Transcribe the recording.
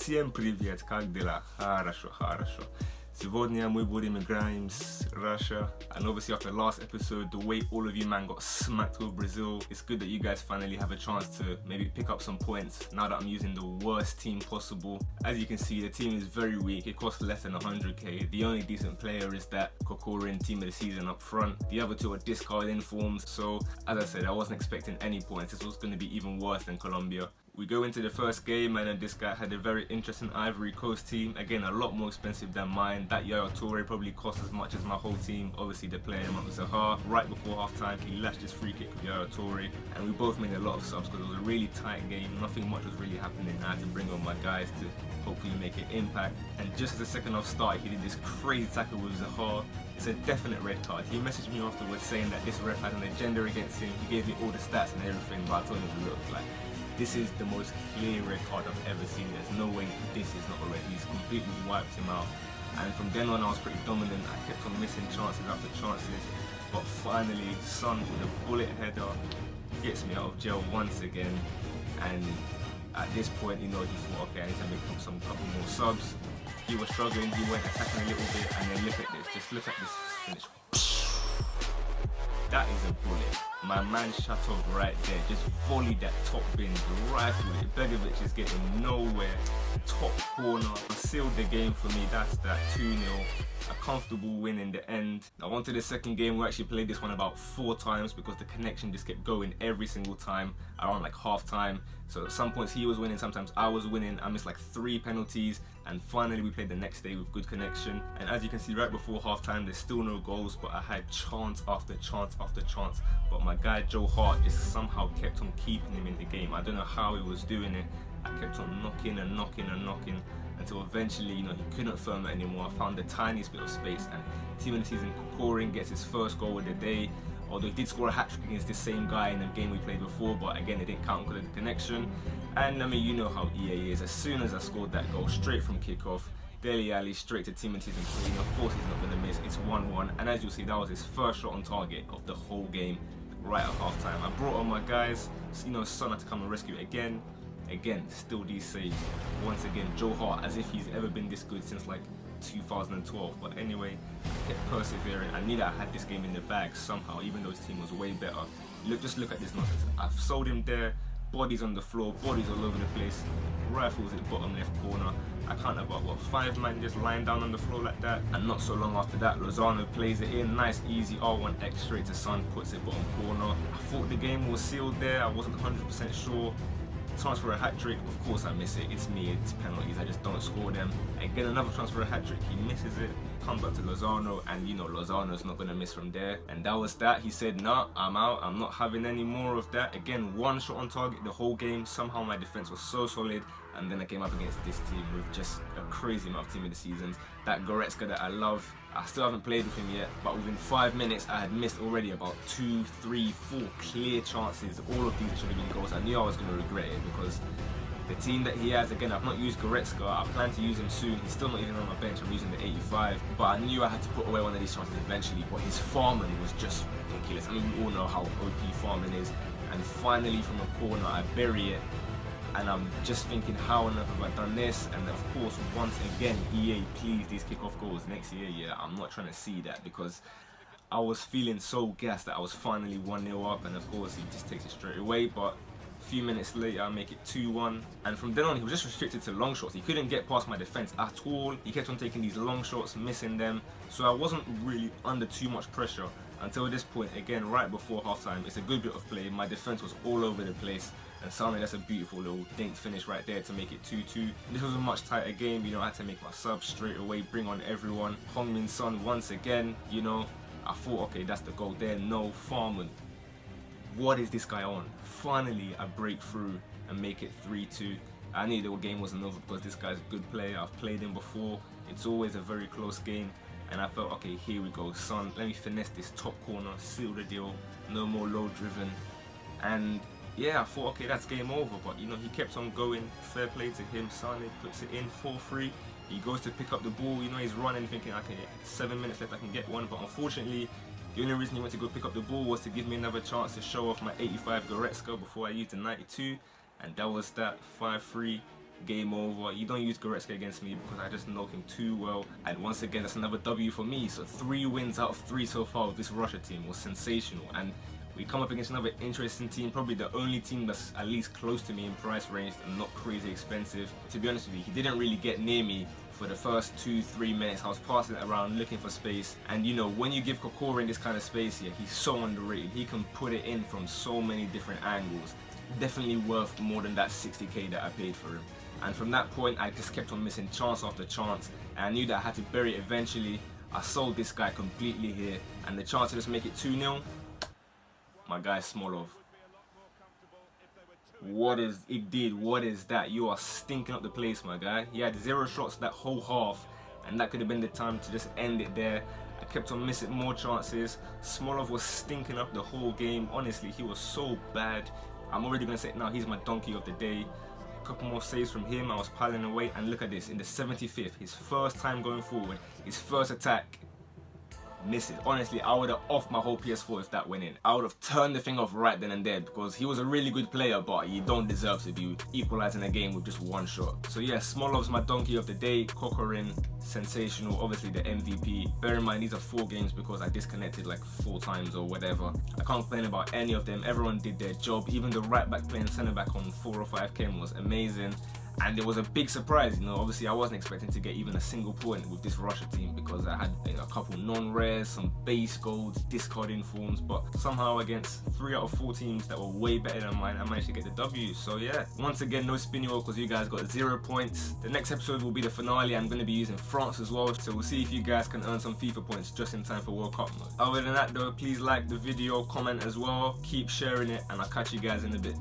Всем привет, как дела? Хорошо, хорошо. Сегодня мы будем играем с Russia, and obviously after the last episode, the way all of you man got smacked with Brazil, it's good that you guys finally have a chance to maybe pick up some points now that I'm using the worst team possible. As you can see, the team is very weak. It costs less than 100k. The only decent player is that Kokorin team of the season up front. The other two are discarded informs, so as I said, I wasn't expecting any points. This was going to be even worse than Colombia. We go into the first game and then this guy had a very interesting Ivory Coast team. Again, a lot more expensive than mine. That Yaya Toure probably cost as much as my whole team. Obviously the player him up with Zaha. Right before half time, he lashed his free kick with Yaya Toure. And we both made a lot of subs because it was a really tight game. Nothing much was really happening. I had to bring on my guys to hopefully make an impact. And just as the second half started, he did this crazy tackle with Zaha. It's a definite red card. He messaged me afterwards saying that this ref had an agenda against him. He gave me all the stats and everything, but I told him, look, like, this is the most clear red card I've ever seen. There's no way this is not a red. He's completely wiped him out. And from then on, I was pretty dominant. I kept on missing chances after chances. But finally, Son with a bullet header gets me out of jail once again. And at this point, you know, he thought, okay, I need to make up some couple more subs. He was struggling. He went attacking a little bit. And then look at this. Just look at this finish. That is a bullet. My man shut off right there, just volleyed that top bin, rifled it. Begovic is getting nowhere. Top corner, sealed the game for me. That's that 2-0. A comfortable win in the end. Now on to the second game. We actually played this one about 4 times because the connection just kept going every single time around like half time. So at some points he was winning, sometimes I was winning. I missed like 3 penalties, and finally we played the next day with good connection. And as you can see, right before half time, there's still no goals, but I had chance after chance after chance. But my guy Joe Hart just somehow kept on keeping him in the game. I don't know how he was doing it. I kept on knocking and knocking and knocking until eventually, you know, he couldn't firm it anymore. I found the tiniest bit of space, and team of the season Kokorin gets his first goal of the day. Although he did score a hat-trick against the same guy in the game we played before, but again, it didn't count because of the connection. And I mean, you know how EA is. As soon as I scored that goal, straight from kickoff, Dele Alli straight to team of the season clean. Of course, he's not going to miss. It's 1-1, and as you'll see, that was his first shot on target of the whole game. Right at half time, I brought on my guys. You know, Son had to come and rescue it again. Again, still these saves. Once again, Joe Hart, as if he's ever been this good since like 2012. But anyway, I kept persevering. I knew that I had this game in the bag somehow, even though his team was way better. Just look at this nonsense. I've sold him there. Bodies on the floor, bodies all over the place. Rifles at the bottom left corner. I can't have about, what, 5 men just lying down on the floor like that. And not so long after that, Lozano plays it in. Nice, easy R1X straight to Son, puts it bottom corner. I thought the game was sealed there. I wasn't 100% sure. Chance for a hat-trick, of course I miss it. It's me, it's penalties, I just don't score them. Again, another chance for a hat-trick, he misses it. Comes back to Lozano, and you know Lozano's not going to miss from there. And that was that. He said, nah, I'm out, I'm not having any more of that. Again, 1 shot on target the whole game. Somehow my defense was so solid, and then I came up against this team with just a crazy amount of team of the seasons. That Goretzka that I love, I still haven't played with him yet, but within 5 minutes I had missed already about 2, 3, 4 clear chances. All of these should have been goals. I knew I was going to regret it because the team that he has, again, I've not used Goretzka. I plan to use him soon. He's still not even on my bench. I'm using the 85, but I knew I had to put away one of these chances eventually. But his farming was just ridiculous. I mean, we all know how OP farming is. And finally, from a corner, I bury it. And I'm just thinking, how on earth have I done this? And of course, once again, EA, please, these kickoff goals next year, yeah, I'm not trying to see that because I was feeling so gassed that I was finally 1-0 up, and of course, he just takes it straight away. But a few minutes later, I make it 2-1. And from then on, he was just restricted to long shots. He couldn't get past my defense at all. He kept on taking these long shots, missing them. So I wasn't really under too much pressure until this point. Again, right before halftime, it's a good bit of play. My defense was all over the place. And suddenly that's a beautiful little dinked finish right there to make it 2-2. This was a much tighter game, you know, I had to make my subs straight away, bring on everyone. Heung-min Son once again, you know, I thought, okay, that's the goal there. No, Farman. What is this guy on? Finally, I break through and make it 3-2. I knew the game wasn't over because this guy's a good player. I've played him before. It's always a very close game. And I felt, okay, here we go, Son. Let me finesse this top corner, seal the deal. No more low driven. And yeah, I thought, okay, that's game over, but you know, he kept on going. Fair play to him. Sane puts it in 4-3. He goes to pick up the ball, you know, he's running thinking, okay, 7 minutes left, I can get one. But unfortunately, the only reason he went to go pick up the ball was to give me another chance to show off my 85 Goretzka before I used the 92. And that was that. 5-3. game over. You don't use Goretzka against me because I just know him too well. And once again, that's another W for me. So 3 wins out of 3 so far with this Russia team was sensational. And we come up against another interesting team, probably the only team that's at least close to me in price range and not crazy expensive. To be honest with you, he didn't really get near me for the first 2-3 minutes. I was passing it around looking for space, and you know, when you give Kokorin this kind of space here, he's so underrated. He can put it in from so many different angles. Definitely worth more than that 60k that I paid for him. And from that point, I just kept on missing chance after chance, and I knew that I had to bury it eventually. I sold this guy completely here, and the chance to just make it 2-0, my guy Smolov. What is that? You are stinking up the place, my guy. He had 0 shots that whole half, and that could have been the time to just end it there. I kept on missing more chances. Smolov was stinking up the whole game. Honestly, he was so bad. I'm already going to say it now, he's my donkey of the day. A couple more saves from him, I was piling away, and look at this, in the 75th, his first time going forward, his first attack, misses. Honestly, I would have offed my whole PS4 if that went in. I would have turned the thing off right then and there because he was a really good player, but you don't deserve to be equalizing a game with just 1 shot. So yeah, Smolov's my donkey of the day. Kokorin, sensational, obviously the MVP. Bear in mind, these are 4 games because I disconnected like 4 times or whatever. I can't complain about any of them. Everyone did their job. Even the right back playing centre back on 4 or 5 chem was amazing. And it was a big surprise, you know. Obviously I wasn't expecting to get even a single point with this Russia team because I had, you know, a couple non-rares, some base golds, discard informs, but somehow against 3 out of 4 teams that were way better than mine, I managed to get the W. So yeah, once again, no spin wheel because you guys got 0 points. The next episode will be the finale. I'm going to be using France as well, so we'll see if you guys can earn some FIFA points just in time for World Cup mode. Other than that though, please like the video, comment as well, keep sharing it, and I'll catch you guys in a bit.